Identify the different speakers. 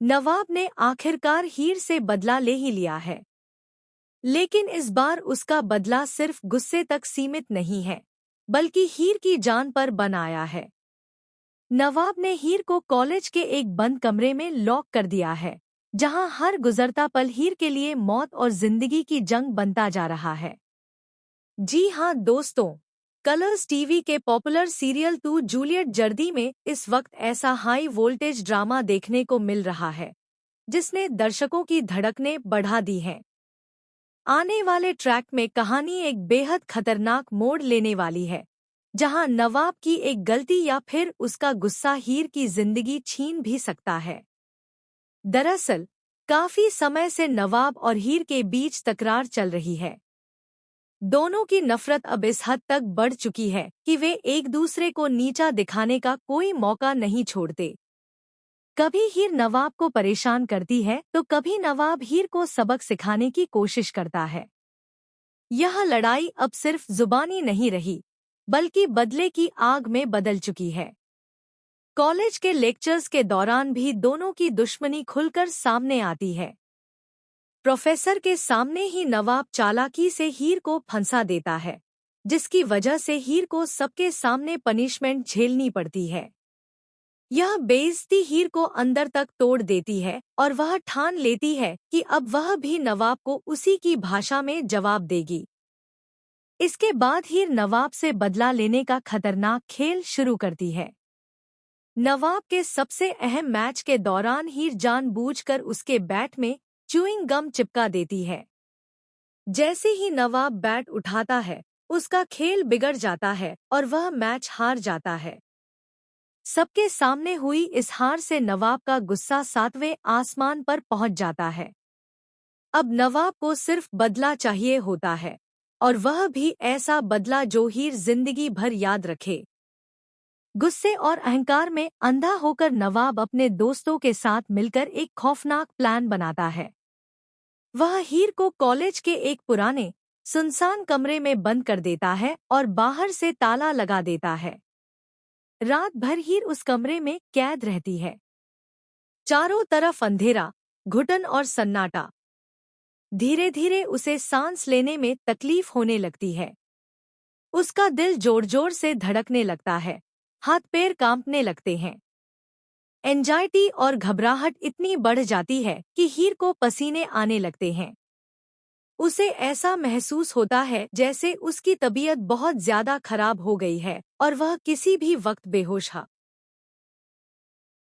Speaker 1: नवाब ने आखिरकार हीर से बदला ले ही लिया है। लेकिन इस बार उसका बदला सिर्फ गुस्से तक सीमित नहीं है, बल्कि हीर की जान पर बन आया है। नवाब ने हीर को कॉलेज के एक बंद कमरे में लॉक कर दिया है, जहां हर गुजरता पल हीर के लिए मौत और जिंदगी की जंग बनता जा रहा है। जी हाँ दोस्तों, कलर्स टीवी के पॉपुलर सीरियल तू जूलियट जर्दी में इस वक्त ऐसा हाई वोल्टेज ड्रामा देखने को मिल रहा है, जिसने दर्शकों की धड़कनें बढ़ा दी हैं। आने वाले ट्रैक में कहानी एक बेहद खतरनाक मोड़ लेने वाली है, जहां नवाब की एक गलती या फिर उसका गुस्सा हीर की जिंदगी छीन भी सकता है। दरअसल, काफी समय से नवाब और हीर के बीच तकरार चल रही है। दोनों की नफरत अब इस हद तक बढ़ चुकी है कि वे एक दूसरे को नीचा दिखाने का कोई मौका नहीं छोड़ते। कभी हीर नवाब को परेशान करती है तो कभी नवाब हीर को सबक सिखाने की कोशिश करता है। यह लड़ाई अब सिर्फ जुबानी नहीं रही, बल्कि बदले की आग में बदल चुकी है। कॉलेज के लेक्चर्स के दौरान भी दोनों की दुश्मनी खुलकर सामने आती है। प्रोफेसर के सामने ही नवाब चालाकी से हीर को फंसा देता है, जिसकी वजह से हीर को सबके सामने पनिशमेंट झेलनी पड़ती है। यह बेइज्जती हीर को अंदर तक तोड़ देती है और वह ठान लेती है कि अब वह भी नवाब को उसी की भाषा में जवाब देगी। इसके बाद हीर नवाब से बदला लेने का खतरनाक खेल शुरू करती है। नवाब के सबसे अहम मैच के दौरान हीर जानबूझकर उसके बैट में च्यूइंग गम चिपका देती है। जैसे ही नवाब बैट उठाता है, उसका खेल बिगड़ जाता है और वह मैच हार जाता है। सबके सामने हुई इस हार से नवाब का गुस्सा 7वें आसमान पर पहुंच जाता है। अब नवाब को सिर्फ बदला चाहिए होता है, और वह भी ऐसा बदला जो हीर जिंदगी भर याद रखे। गुस्से और अहंकार में अंधा होकर नवाब अपने दोस्तों के साथ मिलकर एक खौफनाक प्लान बनाता है। वह हीर को कॉलेज के एक पुराने, सुनसान कमरे में बंद कर देता है और बाहर से ताला लगा देता है। रात भर हीर उस कमरे में कैद रहती है। चारों तरफ अंधेरा, घुटन और सन्नाटा। धीरे धीरे उसे सांस लेने में तकलीफ होने लगती है। उसका दिल जोर जोर से धड़कने लगता है, हाथ पैर कांपने लगते हैं। एंजाइटी और घबराहट इतनी बढ़ जाती है कि हीर को पसीने आने लगते हैं। उसे ऐसा महसूस होता है जैसे उसकी तबीयत बहुत ज्यादा खराब हो गई है और वह किसी भी वक्त बेहोश